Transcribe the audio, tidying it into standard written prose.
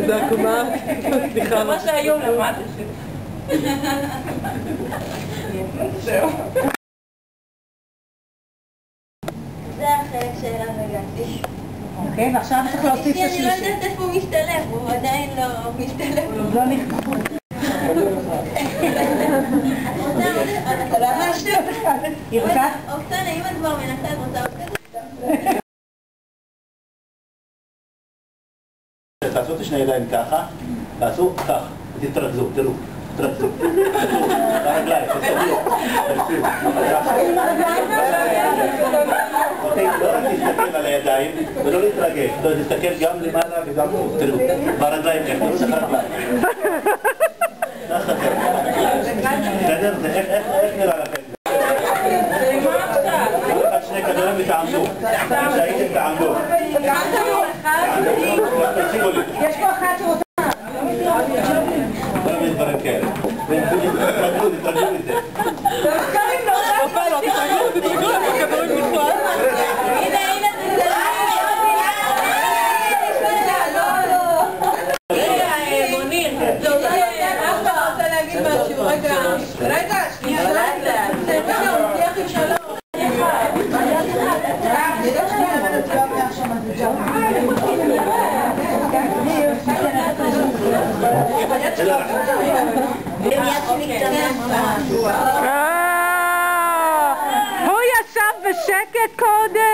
זה עקומה. סליחה. זה מה שהיום למדתי. זהו. זה החלק שאליו הגעתי. אוקיי, ועכשיו צריך להוסיף את אני לא השלישי. יודעת איפה הוא משתלב, הוא עדיין לא משתלב. הוא לא נכנס. אתה לא מאשר? ירקה? אוקסנה, אם את כבר מנסה, את רוצה עוד כזה? תעשו את השני ידיים ככה, תעשו כך, תתרכזו, תראו, תתרכזו, ברגליים, תסתכלו, לא רק להסתכל על הידיים ולא להתרגש, תסתכל גם למעלה וגם תראו, ברגליים, תראו את הרגליים. ככה בסדר, איך נראה לכם? שני כדורים ותעמדו, שהייתם תעמדו. יש פה אחת שרוצה. כל מיני דברים כאלה. תתרגלו מזה. תתרגלו בכדורים בכלל. רגע, מוניר, אתה רוצה להגיד משהו? רגע, שנייה, זה הוא תהיה עם שלום. הוא ישב בשקט קודם.